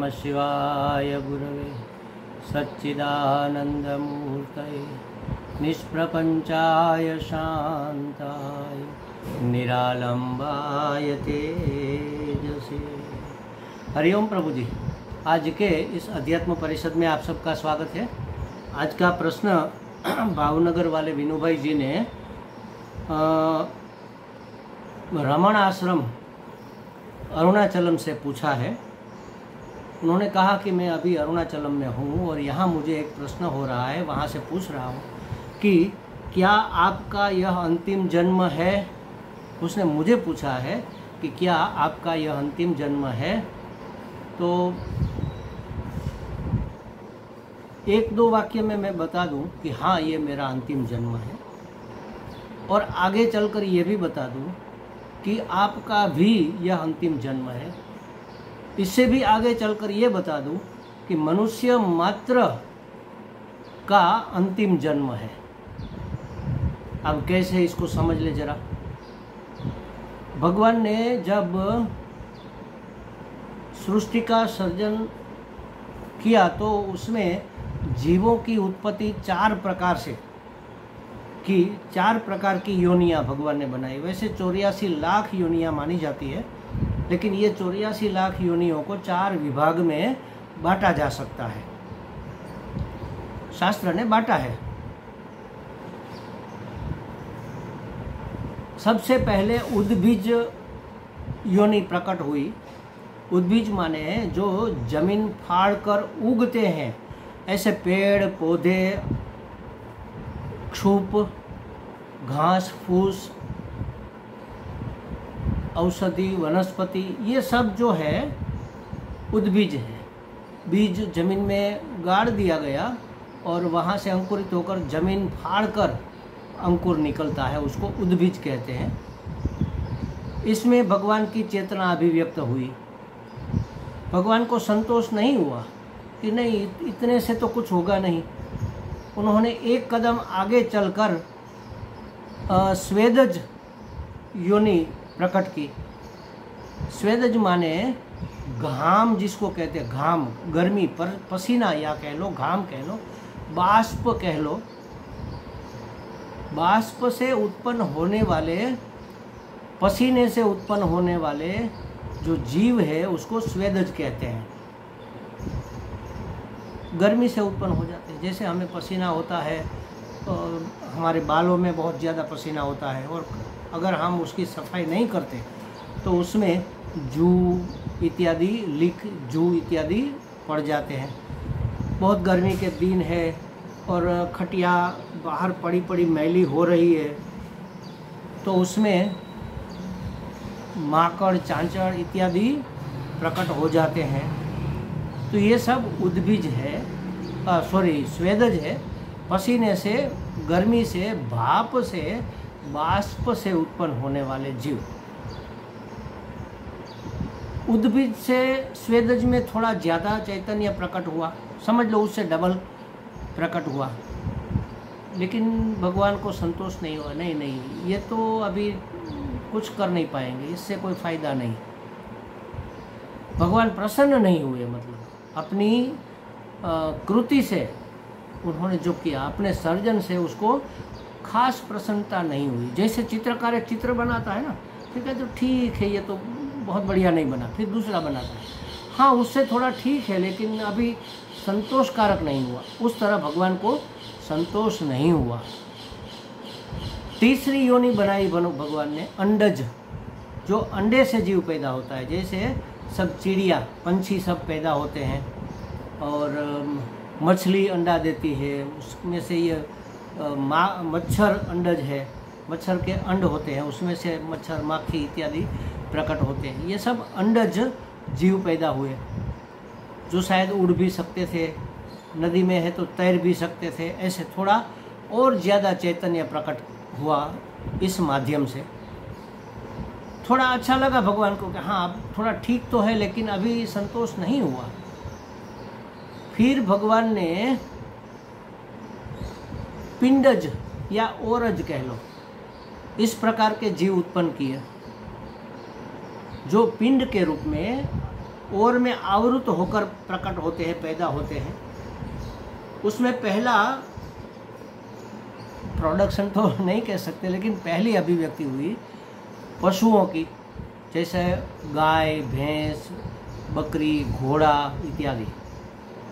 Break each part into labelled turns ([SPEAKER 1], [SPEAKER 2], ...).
[SPEAKER 1] नमः शिवाय गुरवे सच्चिदानन्दमूर्तये निष्प्रपञ्चाय शान्ताय निरालंबाय तेजसे। हरिओम प्रभु जी, आज के इस अध्यात्म परिषद में आप सबका स्वागत है। आज का प्रश्न भावनगर वाले विनू भाई जी ने रमण आश्रम अरुणाचलम से पूछा है। उन्होंने कहा कि मैं अभी अरुणाचलम में हूँ और यहाँ मुझे एक प्रश्न हो रहा है, वहाँ से पूछ रहा हूँ कि क्या आपका यह अंतिम जन्म है। उसने मुझे पूछा है कि क्या आपका यह अंतिम जन्म है। तो एक दो वाक्य में मैं बता दूं कि हाँ, ये मेरा अंतिम जन्म है, और आगे चलकर ये भी बता दूं कि आपका भी यह अंतिम जन्म है। इससे भी आगे चलकर ये बता दूं कि मनुष्य मात्र का अंतिम जन्म है। अब कैसे इसको समझ ले जरा। भगवान ने जब सृष्टि का सर्जन किया तो उसमें जीवों की उत्पत्ति चार प्रकार की योनियां भगवान ने बनाई। वैसे 84 लाख योनियां मानी जाती है, लेकिन ये 84 लाख योनियों को चार विभाग में बांटा जा सकता है, शास्त्र ने बांटा है। सबसे पहले उद्भिज योनि प्रकट हुई। उद्भिज माने जो जमीन फाड़कर उगते हैं, ऐसे पेड़ पौधे, क्षुप, घास फूस, औषधि, वनस्पति, ये सब जो है उद्भिज है। बीज जमीन में गाड़ दिया गया और वहाँ से अंकुरित होकर जमीन फाड़कर अंकुर निकलता है, उसको उद्भिज कहते हैं। इसमें भगवान की चेतना अभिव्यक्त हुई। भगवान को संतोष नहीं हुआ कि नहीं, इतने से तो कुछ होगा नहीं। उन्होंने एक कदम आगे चलकर स्वेदज योनि प्रकट की। स्वेदज माने घाम, जिसको कहते हैं घाम, गर्मी, पसीना या कह लो, घाम कह लो, बाष्प कह लो। बाष्प से उत्पन्न होने वाले, पसीने से उत्पन्न होने वाले जो जीव है उसको स्वेदज कहते हैं। गर्मी से उत्पन्न हो जाते हैं। जैसे हमें पसीना होता है, और हमारे बालों में बहुत ज़्यादा पसीना होता है, और अगर हम उसकी सफाई नहीं करते तो उसमें जू इत्यादि, लीक, जू इत्यादि पड़ जाते हैं। बहुत गर्मी के दिन है और खटिया बाहर पड़ी पड़ी मैली हो रही है, तो उसमें माकड़, चांचड़ इत्यादि प्रकट हो जाते हैं। तो ये सब उद्भिज है, स्वेदज है। पसीने से, गर्मी से, भाप से, बाष्प से उत्पन्न होने वाले जीव। उद्भिज से स्वेदज में थोड़ा ज़्यादा चैतन्य प्रकट हुआ, समझ लो उससे डबल प्रकट हुआ। लेकिन भगवान को संतोष नहीं हुआ। नहीं, ये तो अभी कुछ कर नहीं पाएंगे, इससे कोई फायदा नहीं। भगवान प्रसन्न नहीं हुए, मतलब अपनी कृति से उन्होंने जो किया, अपने सर्जन से उसको खास प्रसन्नता नहीं हुई। जैसे चित्रकार एक चित्र बनाता है ना, ठीक है, तो ठीक है, ये तो बहुत बढ़िया नहीं बना, फिर दूसरा बनाता है, हाँ उससे थोड़ा ठीक है, लेकिन अभी संतोषकारक नहीं हुआ। उस तरह भगवान को संतोष नहीं हुआ। तीसरी योनि बनाई भगवान ने, अंडज, जो अंडे से जीव पैदा होता है। जैसे सब चिड़िया, पंछी सब पैदा होते हैं, और मछली अंडा देती है, उसमें से ये मच्छर अंडज है, मच्छर के अंड होते हैं, उसमें से मच्छर, माखी इत्यादि प्रकट होते हैं। ये सब अंडज जीव पैदा हुए, जो शायद उड़ भी सकते थे, नदी में है तो तैर भी सकते थे। ऐसे थोड़ा और ज़्यादा चैतन्य प्रकट हुआ इस माध्यम से। थोड़ा अच्छा लगा भगवान को कि हाँ, अब थोड़ा ठीक तो है, लेकिन अभी संतोष नहीं हुआ। फिर भगवान ने पिंडज या ओरज कह लो, इस प्रकार के जीव उत्पन्न किए, जो पिंड के रूप में और में आवृत होकर प्रकट होते हैं, पैदा होते हैं। उसमें पहला प्रोडक्शन तो नहीं कह सकते, लेकिन पहली अभिव्यक्ति हुई पशुओं की, जैसे गाय, भैंस, बकरी, घोड़ा इत्यादि।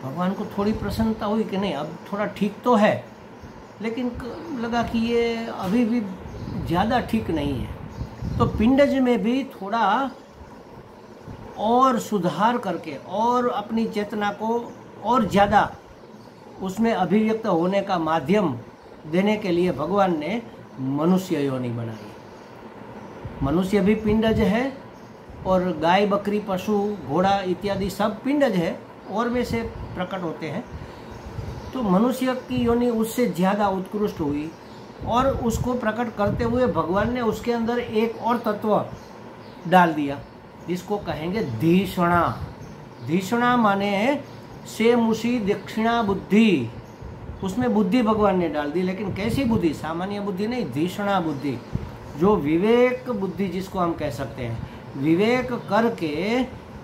[SPEAKER 1] भगवान को थोड़ी प्रसन्नता हुई कि नहीं, अब थोड़ा ठीक तो है, लेकिन लगा कि ये अभी भी ज़्यादा ठीक नहीं है। तो पिंडज में भी थोड़ा और सुधार करके और अपनी चेतना को और ज़्यादा उसमें अभिव्यक्त होने का माध्यम देने के लिए भगवान ने मनुष्य योनि बनाई। मनुष्य भी पिंडज है और गाय, बकरी, पशु, घोड़ा इत्यादि सब पिंडज है और में से प्रकट होते हैं। तो मनुष्य की योनि उससे ज़्यादा उत्कृष्ट हुई और उसको प्रकट करते हुए भगवान ने उसके अंदर एक और तत्व डाल दिया, जिसको कहेंगे धीषणा। धीषणा माने सेमुषी दक्षिणा बुद्धि। उसमें बुद्धि भगवान ने डाल दी, लेकिन कैसी बुद्धि? सामान्य बुद्धि नहीं, धीषणा बुद्धि, जो विवेक बुद्धि जिसको हम कह सकते हैं। विवेक करके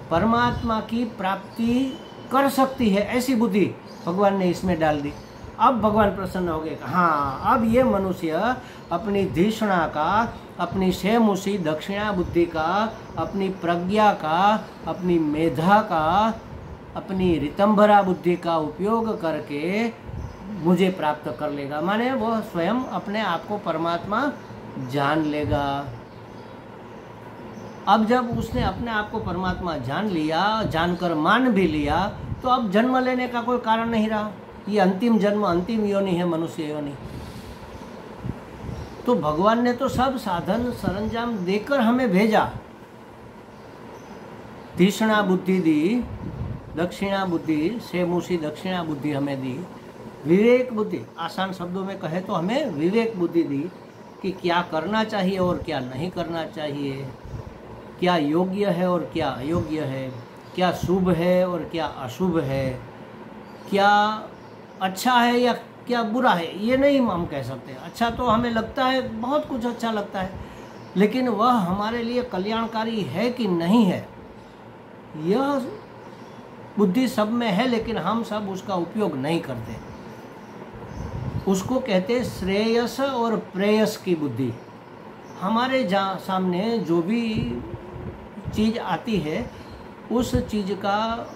[SPEAKER 1] परमात्मा की प्राप्ति कर सकती है, ऐसी बुद्धि भगवान ने इसमें डाल दी। अब भगवान प्रसन्न हो गए, हाँ अब ये मनुष्य अपनी धीषणा का, अपनी सेमुषी दक्षिणा बुद्धि का, अपनी प्रज्ञा का, अपनी मेधा का, अपनी ऋतंभरा बुद्धि का उपयोग करके मुझे प्राप्त कर लेगा। माने वह स्वयं अपने आप को परमात्मा जान लेगा। अब जब उसने अपने आप को परमात्मा जान लिया, जानकर मान भी लिया, तो अब जन्म लेने का कोई कारण नहीं रहा। ये अंतिम जन्म, अंतिम योनि है मनुष्य योनि। तो भगवान ने तो सब साधन सरंजाम देकर हमें भेजा। तीक्ष्णा बुद्धि दी, दक्षिणा बुद्धि, सेमुषी दक्षिणा बुद्धि हमें दी, विवेक बुद्धि, आसान शब्दों में कहे तो हमें विवेक बुद्धि दी कि क्या करना चाहिए और क्या नहीं करना चाहिए, क्या योग्य है और क्या अयोग्य है, क्या शुभ है और क्या अशुभ है, क्या अच्छा है या क्या बुरा है। ये नहीं हम कह सकते। अच्छा तो हमें लगता है, बहुत कुछ अच्छा लगता है, लेकिन वह हमारे लिए कल्याणकारी है कि नहीं है, यह बुद्धि सब में है, लेकिन हम सब उसका उपयोग नहीं करते। उसको कहते श्रेयस और प्रेयस की बुद्धि। हमारे सामने जो भी चीज़ आती है, उस चीज़ का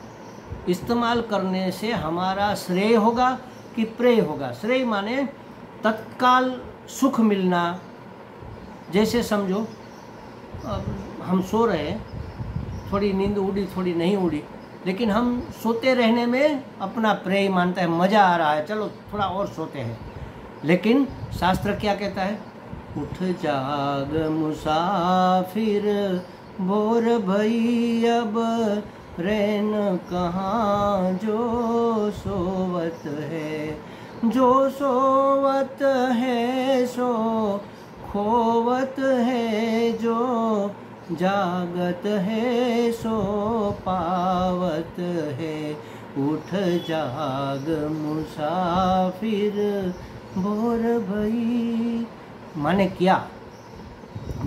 [SPEAKER 1] इस्तेमाल करने से हमारा श्रेय होगा कि प्रेय होगा। श्रेय माने तत्काल सुख मिलना। जैसे समझो हम सो रहे हैं, थोड़ी नींद उड़ी थोड़ी नहीं उड़ी, लेकिन हम सोते रहने में अपना प्रेय मानता है, मज़ा आ रहा है, चलो थोड़ा और सोते हैं। लेकिन शास्त्र क्या कहता है? उठ जाग मुसाफिर, भोर भई अब रैन कहाँ, जो सोवत है, जो सोवत है सो खोवत है, जो जागत है सो पावत है। उठ जाग मुसाफिर, भोर भई। माने क्या?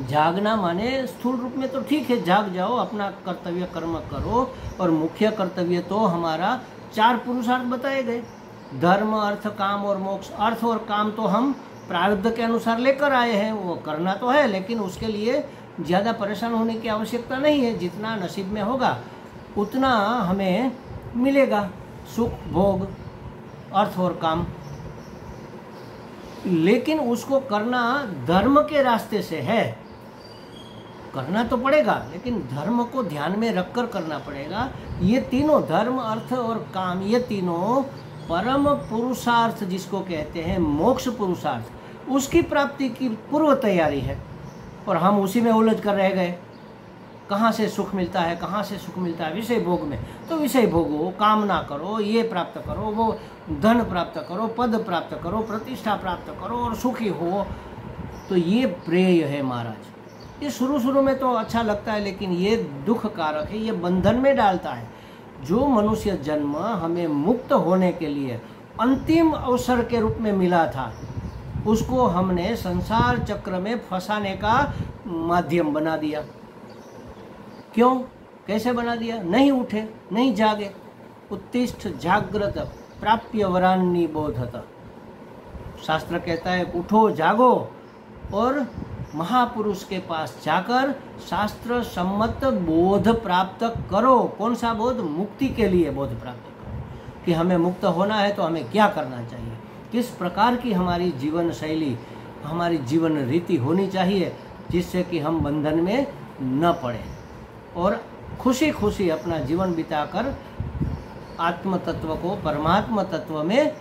[SPEAKER 1] जागना माने स्थूल रूप में तो ठीक है, जाग जाओ, अपना कर्तव्य कर्म करो, और मुख्य कर्तव्य तो हमारा 4 पुरुषार्थ बताए गए, धर्म, अर्थ, काम और मोक्ष। अर्थ और काम तो हम प्रारब्ध के अनुसार लेकर आए हैं, वो करना तो है, लेकिन उसके लिए ज़्यादा परेशान होने की आवश्यकता नहीं है। जितना नसीब में होगा उतना हमें मिलेगा, सुख भोग, अर्थ और काम। लेकिन उसको करना धर्म के रास्ते से है, करना तो पड़ेगा, लेकिन धर्म को ध्यान में रखकर करना पड़ेगा। ये तीनों, धर्म, अर्थ और काम, ये तीनों परम पुरुषार्थ जिसको कहते हैं मोक्ष पुरुषार्थ, उसकी प्राप्ति की पूर्व तैयारी है, और हम उसी में उलझ कर रह गए। कहाँ से सुख मिलता है, कहाँ से सुख मिलता है? विषय भोग में। तो विषय भोगो, कामना करो, ये प्राप्त करो, वो धन प्राप्त करो, पद प्राप्त करो, प्रतिष्ठा प्राप्त करो और सुखी हो। तो ये प्रेय है महाराज। ये शुरू में तो अच्छा लगता है, लेकिन ये दुख कारक है, ये बंधन में डालता है। जो मनुष्य जन्म हमें मुक्त होने के लिए अंतिम अवसर के रूप में मिला था, उसको हमने संसार चक्र में फंसाने का माध्यम बना दिया। क्यों? कैसे बना दिया? नहीं उठे, नहीं जागे। उत्तिष्ठ जागृत प्राप्य वरान्नी बोधत। शास्त्र कहता है उठो, जागो और महापुरुष के पास जाकर शास्त्र सम्मत बोध प्राप्त करो। कौन सा बोध? मुक्ति के लिए बोध प्राप्त करो कि हमें मुक्त होना है तो हमें क्या करना चाहिए, किस प्रकार की हमारी जीवन शैली, हमारी जीवन रीति होनी चाहिए, जिससे कि हम बंधन में न पड़े और खुशी खुशी अपना जीवन बिताकर आत्म तत्व को परमात्मा तत्व में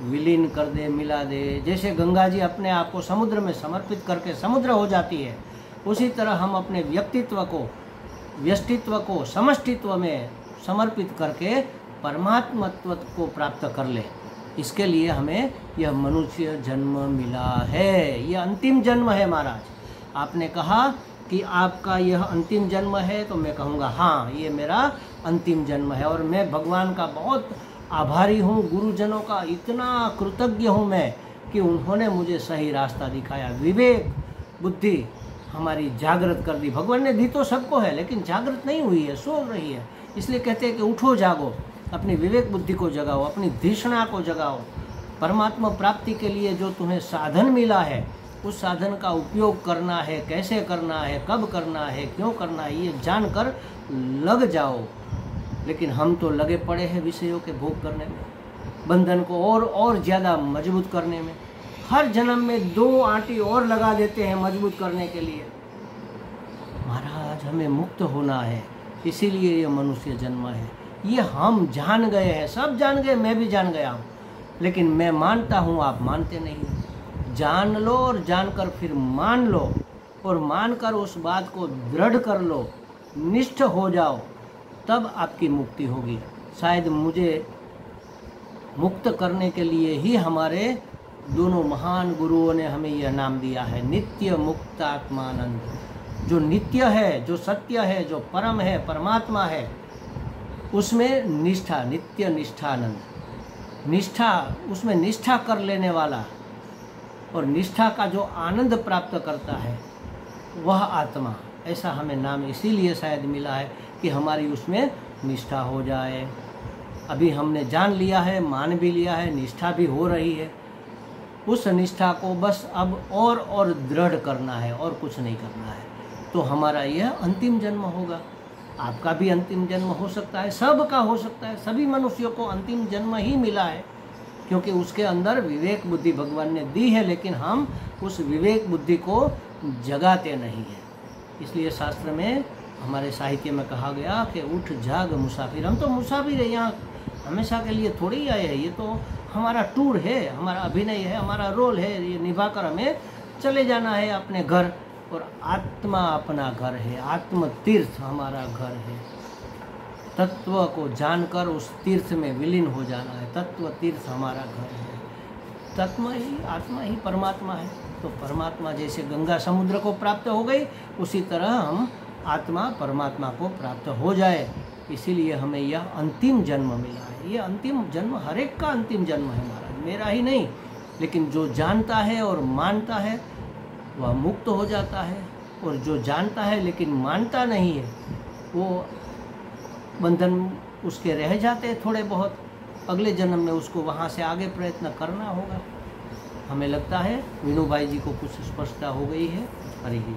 [SPEAKER 1] विलीन कर दे, मिला दे। जैसे गंगा जी अपने आप को समुद्र में समर्पित करके समुद्र हो जाती है, उसी तरह हम अपने व्यक्तित्व को, व्यष्टित्व को समष्टित्व में समर्पित करके परमात्मत्व को प्राप्त कर ले। इसके लिए हमें यह मनुष्य जन्म मिला है। यह अंतिम जन्म है महाराज। आपने कहा कि आपका यह अंतिम जन्म है, तो मैं कहूँगा हाँ, ये मेरा अंतिम जन्म है और मैं भगवान का बहुत आभारी हूँ, गुरुजनों का इतना कृतज्ञ हूँ मैं कि उन्होंने मुझे सही रास्ता दिखाया। विवेक बुद्धि हमारी जागृत कर दी। भगवान ने दी तो सबको है, लेकिन जागृत नहीं हुई है, सो रही है। इसलिए कहते हैं कि उठो, जागो, अपनी विवेक बुद्धि को जगाओ, अपनी धिषणा को जगाओ। परमात्मा प्राप्ति के लिए जो तुम्हें साधन मिला है, उस साधन का उपयोग करना है, कैसे करना है, कब करना है, क्यों करना है, ये जानकर लग जाओ। लेकिन हम तो लगे पड़े हैं विषयों के भोग करने में, बंधन को और ज़्यादा मजबूत करने में। हर जन्म में 2 आंटी और लगा देते हैं मजबूत करने के लिए। महाराज हमें मुक्त होना है, इसीलिए ये मनुष्य जन्म है। ये हम जान गए हैं, सब जान गए, मैं भी जान गया हूँ, लेकिन मैं मानता हूँ, आप मानते नहीं। जान लो और जानकर फिर मान लो और मानकर उस बात को दृढ़ कर लो, निष्ठ हो जाओ, तब आपकी मुक्ति होगी। शायद मुझे मुक्त करने के लिए ही हमारे दोनों महान गुरुओं ने हमें यह नाम दिया है, नित्य मुक्तात्मानंद। जो नित्य है, जो सत्य है, जो परम है, परमात्मा है, उसमें निष्ठा, नित्य निष्ठानंद, निष्ठा, उसमें निष्ठा कर लेने वाला और निष्ठा का जो आनंद प्राप्त करता है वह आत्मा। ऐसा हमें नाम इसीलिए शायद मिला है कि हमारी उसमें निष्ठा हो जाए। अभी हमने जान लिया है, मान भी लिया है, निष्ठा भी हो रही है। उस निष्ठा को बस अब और दृढ़ करना है और कुछ नहीं करना है, तो हमारा यह अंतिम जन्म होगा। आपका भी अंतिम जन्म हो सकता है, सबका हो सकता है। सभी मनुष्यों को अंतिम जन्म ही मिला है, क्योंकि उसके अंदर विवेक बुद्धि भगवान ने दी है, लेकिन हम उस विवेक बुद्धि को जगाते नहीं हैं। इसलिए शास्त्र में, हमारे साहित्य में कहा गया कि उठ जाग मुसाफिर। हम तो मुसाफिर है, यहाँ हमेशा के लिए थोड़ी ही आए हैं। ये तो हमारा टूर है, हमारा अभिनय है, हमारा रोल है, ये निभाकर हमें चले जाना है अपने घर। और आत्मा अपना घर है, आत्म तीर्थ हमारा घर है। तत्व को जानकर उस तीर्थ में विलीन हो जाना है। तत्व तीर्थ हमारा घर है। तत्व ही, आत्मा ही परमात्मा है। तो परमात्मा जैसे गंगा समुद्र को प्राप्त हो गई, उसी तरह हम आत्मा परमात्मा को प्राप्त हो जाए। इसीलिए हमें यह अंतिम जन्म मिला है। ये अंतिम जन्म हर एक का अंतिम जन्म है महाराज, मेरा ही नहीं। लेकिन जो जानता है और मानता है वह मुक्त हो जाता है, और जो जानता है लेकिन मानता नहीं है, वो बंधन उसके रह जाते हैं थोड़े बहुत। अगले जन्म में उसको वहाँ से आगे प्रयत्न करना होगा। हमें लगता है वीनू भाई जी को कुछ स्पष्टता हो गई है। हरि ही।